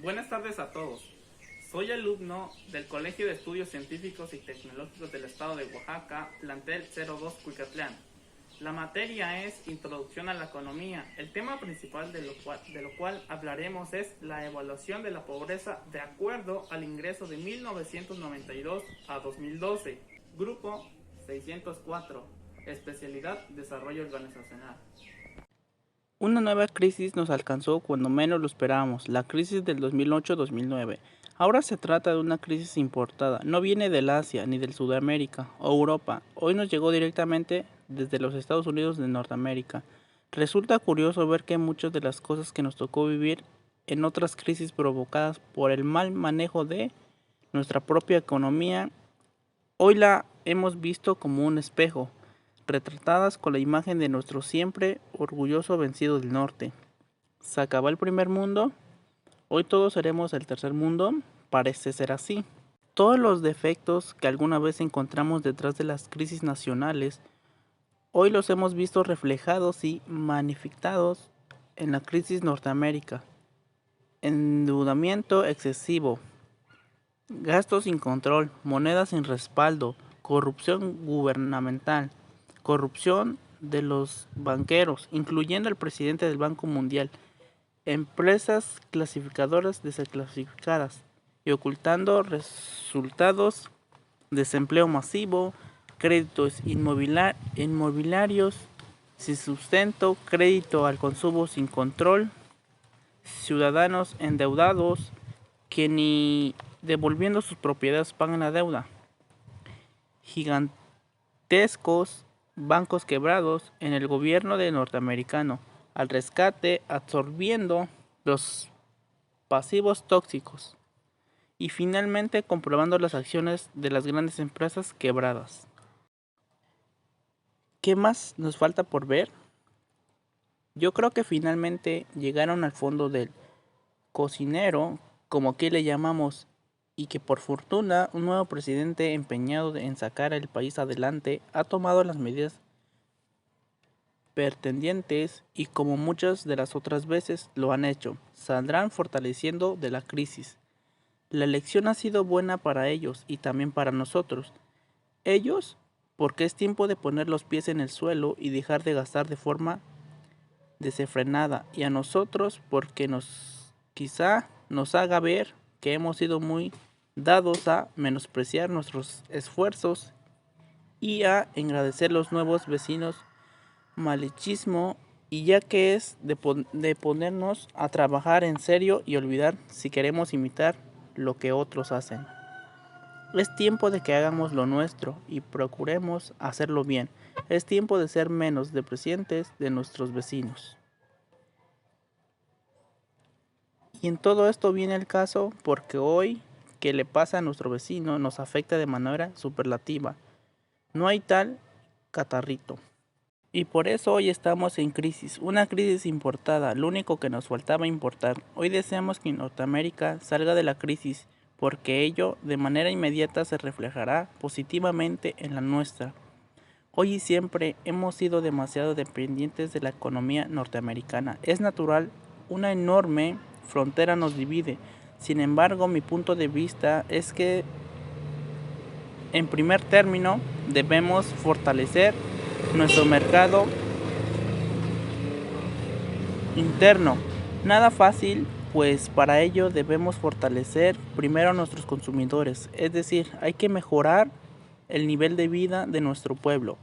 Buenas tardes a todos. Soy alumno del Colegio de Estudios Científicos y Tecnológicos del Estado de Oaxaca, plantel 02 Cuicatlán. La materia es Introducción a la Economía. El tema principal de lo cual hablaremos es la evaluación de la pobreza de acuerdo al ingreso de 1992 a 2012. Grupo 604. Especialidad Desarrollo Organizacional. Una nueva crisis nos alcanzó cuando menos lo esperábamos, la crisis del 2008-2009. Ahora se trata de una crisis importada, no viene del Asia ni del Sudamérica o Europa, hoy nos llegó directamente desde los Estados Unidos de Norteamérica. Resulta curioso ver que muchas de las cosas que nos tocó vivir en otras crisis provocadas por el mal manejo de nuestra propia economía, hoy la hemos visto como un espejo, retratadas con la imagen de nuestro siempre orgulloso vencido del norte. ¿Se acabó el primer mundo? Hoy todos seremos el tercer mundo. Parece ser así. Todos los defectos que alguna vez encontramos detrás de las crisis nacionales, hoy los hemos visto reflejados y manifestados en la crisis Norteamérica. Endeudamiento excesivo, gastos sin control, monedas sin respaldo, corrupción gubernamental, corrupción de los banqueros, incluyendo el presidente del Banco Mundial, empresas clasificadoras desclasificadas y ocultando resultados, desempleo masivo, créditos inmobiliarios sin sustento, crédito al consumo sin control, ciudadanos endeudados que ni devolviendo sus propiedades pagan la deuda, gigantescos bancos quebrados en el gobierno de norteamericano al rescate absorbiendo los pasivos tóxicos y finalmente comprobando las acciones de las grandes empresas quebradas. ¿Qué más nos falta por ver? Yo creo que finalmente llegaron al fondo del cocinero, como aquí le llamamos, y que por fortuna un nuevo presidente empeñado en sacar al país adelante ha tomado las medidas pertendientes y como muchas de las otras veces lo han hecho, saldrán fortaleciendo de la crisis. La elección ha sido buena para ellos y también para nosotros. Ellos, porque es tiempo de poner los pies en el suelo y dejar de gastar de forma desenfrenada, y a nosotros porque quizá nos haga ver que hemos sido muy dados a menospreciar nuestros esfuerzos y a agradecer los nuevos vecinos malichismo, y ya que es de ponernos a trabajar en serio y olvidar si queremos imitar lo que otros hacen. Es tiempo de que hagamos lo nuestro y procuremos hacerlo bien. Es tiempo de ser menos depreciantes de nuestros vecinos. Y en todo esto viene el caso porque hoy que le pasa a nuestro vecino nos afecta de manera superlativa. No hay tal catarrito. Y por eso hoy estamos en crisis, una crisis importada, lo único que nos faltaba importar. Hoy deseamos que Norteamérica salga de la crisis, porque ello de manera inmediata se reflejará positivamente en la nuestra. Hoy y siempre hemos sido demasiado dependientes de la economía norteamericana. Es natural, una enorme frontera nos divide. Sin embargo, mi punto de vista es que, en primer término, debemos fortalecer nuestro mercado interno. Nada fácil, pues para ello debemos fortalecer primero a nuestros consumidores, es decir, hay que mejorar el nivel de vida de nuestro pueblo.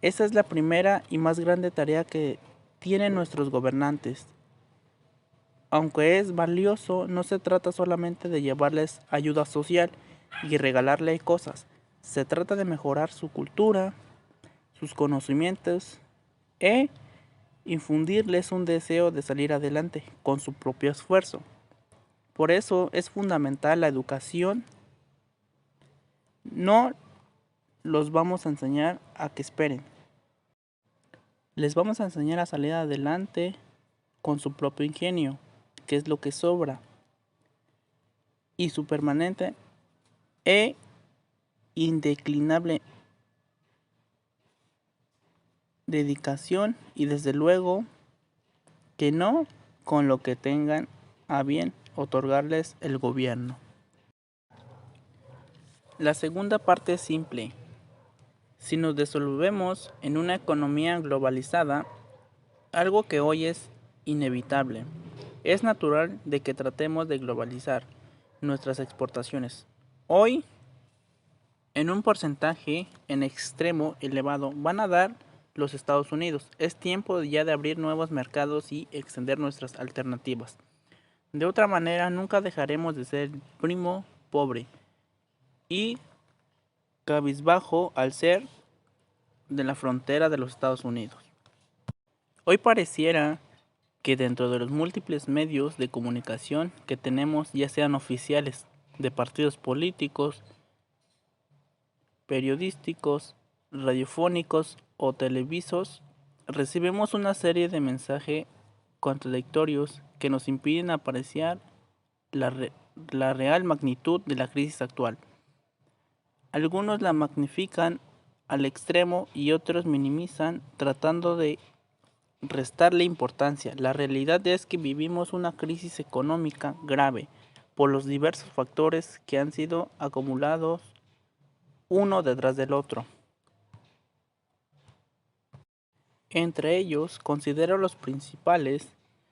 Esa es la primera y más grande tarea que tienen nuestros gobernantes. Aunque es valioso, no se trata solamente de llevarles ayuda social y regalarle cosas. Se trata de mejorar su cultura, sus conocimientos e infundirles un deseo de salir adelante con su propio esfuerzo. Por eso es fundamental la educación. No los vamos a enseñar a que esperen. Les vamos a enseñar a salir adelante con su propio ingenio, que es lo que sobra, y su permanente e indeclinable dedicación, y desde luego que no con lo que tengan a bien otorgarles el gobierno. La segunda parte es simple. Si nos desenvolvemos en una economía globalizada, algo que hoy es inevitable, es natural de que tratemos de globalizar nuestras exportaciones. Hoy, en un porcentaje en extremo elevado, van a dar los Estados Unidos. Es tiempo ya de abrir nuevos mercados y extender nuestras alternativas. De otra manera, nunca dejaremos de ser primo pobre y cabizbajo al ser de la frontera de los Estados Unidos. Hoy pareciera que dentro de los múltiples medios de comunicación que tenemos, ya sean oficiales, de partidos políticos, periodísticos, radiofónicos o televisos, recibimos una serie de mensajes contradictorios que nos impiden apreciar la real magnitud de la crisis actual. Algunos la magnifican al extremo y otros minimizan tratando de restarle importancia. La realidad es que vivimos una crisis económica grave por los diversos factores que han sido acumulados uno detrás del otro. Entre ellos, considero los principales: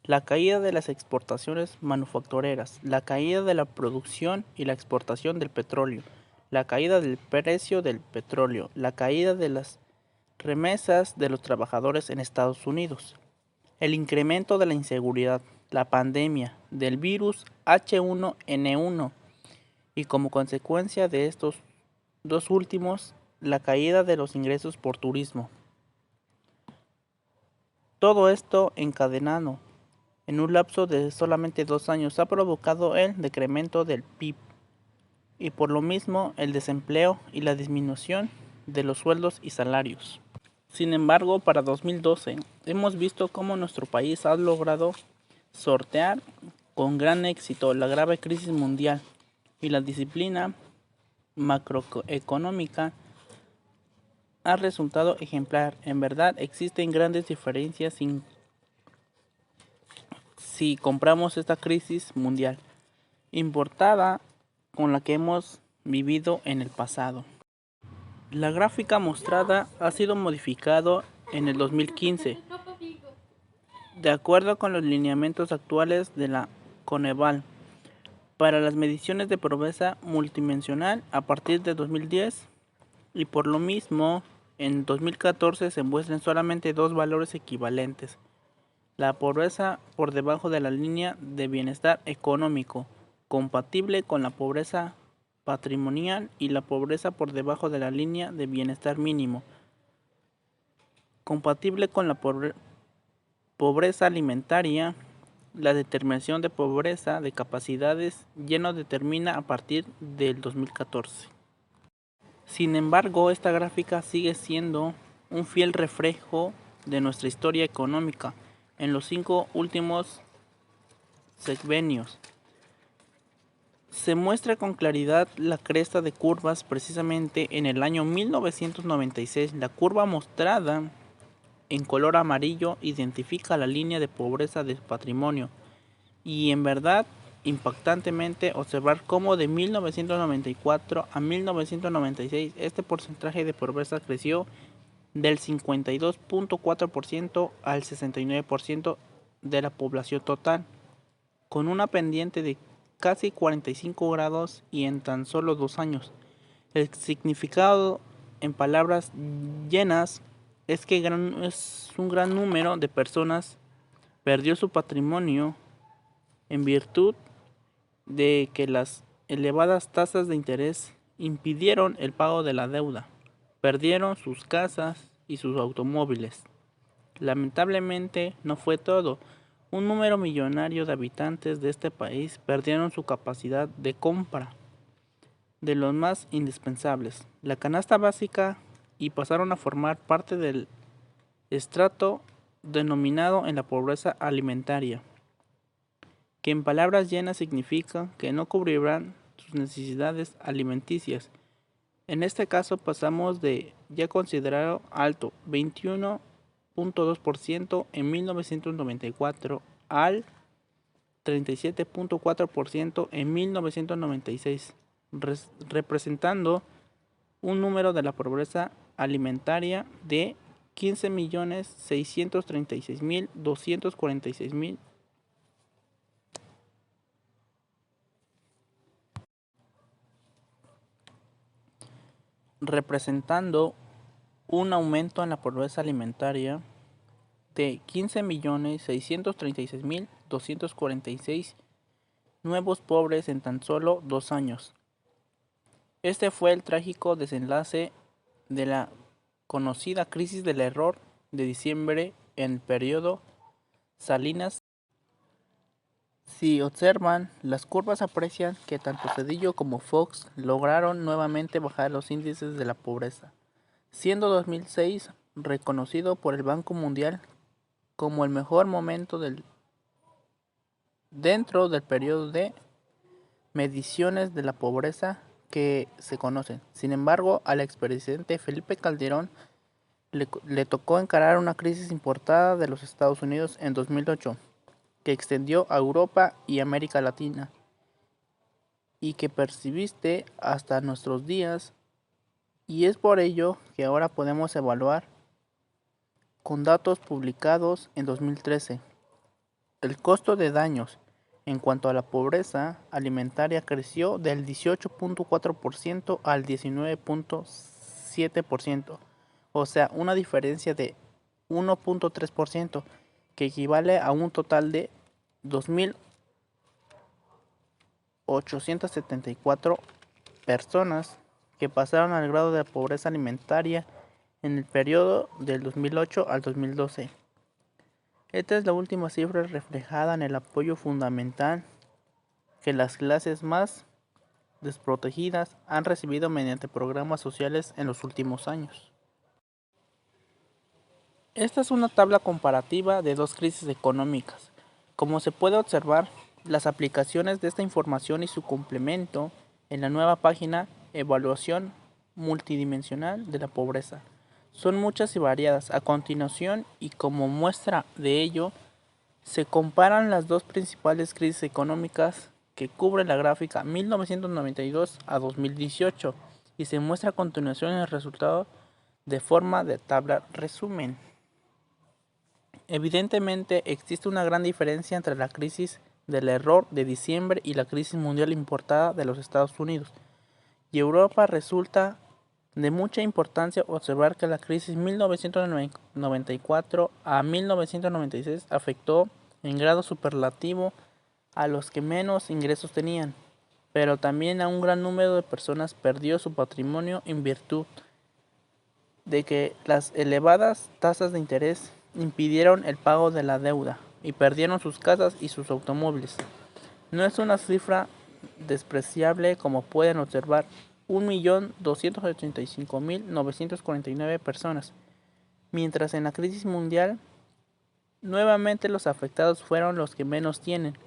la caída de las exportaciones manufactureras, la caída de la producción y la exportación del petróleo, la caída del precio del petróleo, la caída de las remesas de los trabajadores en Estados Unidos, el incremento de la inseguridad, la pandemia del virus H1N1 y como consecuencia de estos dos últimos, la caída de los ingresos por turismo. Todo esto encadenado en un lapso de solamente 2 años ha provocado el decremento del PIB y por lo mismo el desempleo y la disminución de los sueldos y salarios. Sin embargo, para 2012 hemos visto cómo nuestro país ha logrado sortear con gran éxito la grave crisis mundial y la disciplina macroeconómica ha resultado ejemplar. En verdad existen grandes diferencias si compramos esta crisis mundial importada con la que hemos vivido en el pasado. La gráfica mostrada ha sido modificado en el 2015 de acuerdo con los lineamientos actuales de la Coneval para las mediciones de pobreza multidimensional a partir de 2010 y por lo mismo en 2014 se muestran solamente dos valores equivalentes: la pobreza por debajo de la línea de bienestar económico, compatible con la pobreza patrimonial, y la pobreza por debajo de la línea de bienestar mínimo, compatible con la pobreza alimentaria. La determinación de pobreza de capacidades ya no determina a partir del 2014. Sin embargo, esta gráfica sigue siendo un fiel reflejo de nuestra historia económica en los 5 últimos sexenios. Se muestra con claridad la cresta de curvas precisamente en el año 1996. La curva mostrada en color amarillo identifica la línea de pobreza de patrimonio y en verdad impactantemente observar cómo de 1994 a 1996 este porcentaje de pobreza creció del 52.4% al 69% de la población total, con una pendiente de casi 45 grados y en tan solo 2 años. El significado en palabras llenas es que es un gran número de personas perdió su patrimonio en virtud de que las elevadas tasas de interés impidieron el pago de la deuda. Perdieron sus casas y sus automóviles. Lamentablemente no fue todo. Un número millonario de habitantes de este país perdieron su capacidad de compra de los más indispensables, la canasta básica, y pasaron a formar parte del estrato denominado en la pobreza alimentaria, que en palabras llenas significa que no cubrirán sus necesidades alimenticias. En este caso pasamos de ya considerado alto 21.2% en 1994 al 37.4% en 1996, representando un número de la pobreza alimentaria de 15.636.246, representando un aumento en la pobreza alimentaria de 15.636.246 nuevos pobres en tan solo 2 años. Este fue el trágico desenlace de la conocida crisis del error de diciembre en el periodo Salinas. Si observan, las curvas aprecian que tanto Cedillo como Fox lograron nuevamente bajar los índices de la pobreza, siendo 2006 reconocido por el Banco Mundial como el mejor momento dentro del periodo de mediciones de la pobreza que se conocen. Sin embargo, al expresidente Felipe Calderón le tocó encarar una crisis importada de los Estados Unidos en 2008, que extendió a Europa y América Latina, y que persiste hasta nuestros días, y es por ello que ahora podemos evaluar con datos publicados en 2013. El costo de daños en cuanto a la pobreza alimentaria creció del 18.4% al 19.7%, o sea, una diferencia de 1.3%, que equivale a un total de 2.874 personas que pasaron al grado de pobreza alimentaria en el periodo del 2008 al 2012. Esta es la última cifra reflejada en el apoyo fundamental que las clases más desprotegidas han recibido mediante programas sociales en los últimos años. Esta es una tabla comparativa de dos crisis económicas. Como se puede observar, las aplicaciones de esta información y su complemento en la nueva página Evaluación multidimensional de la pobreza son muchas y variadas. A continuación, y como muestra de ello, se comparan las dos principales crisis económicas que cubre la gráfica 1992 a 2018 y se muestra a continuación el resultado de forma de tabla resumen. Evidentemente existe una gran diferencia entre la crisis del error de diciembre y la crisis mundial importada de los Estados Unidos y Europa. Resulta de mucha importancia observar que la crisis 1994 a 1996 afectó en grado superlativo a los que menos ingresos tenían, pero también a un gran número de personas perdió su patrimonio en virtud de que las elevadas tasas de interés impidieron el pago de la deuda y perdieron sus casas y sus automóviles. No es una cifra despreciable, como pueden observar, 1.285.949 personas, mientras en la crisis mundial nuevamente los afectados fueron los que menos tienen,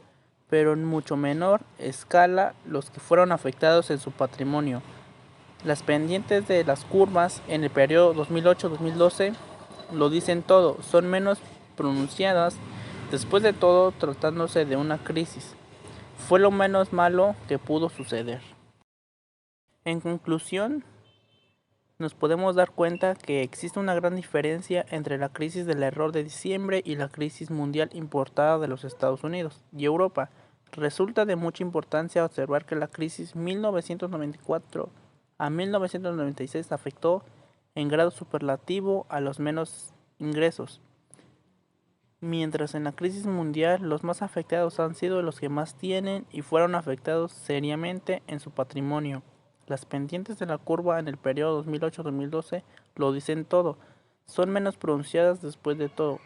pero en mucho menor escala los que fueron afectados en su patrimonio. Las pendientes de las curvas en el periodo 2008-2012 lo dicen todo, son menos pronunciadas. Después de todo, tratándose de una crisis, fue lo menos malo que pudo suceder. En conclusión, nos podemos dar cuenta que existe una gran diferencia entre la crisis del error de diciembre y la crisis mundial importada de los Estados Unidos y Europa. Resulta de mucha importancia observar que la crisis 1994 a 1996 afectó en grado superlativo a los menos ingresos, mientras en la crisis mundial los más afectados han sido los que más tienen y fueron afectados seriamente en su patrimonio. Las pendientes de la curva en el periodo 2008-2012 lo dicen todo, son menos pronunciadas después de todo.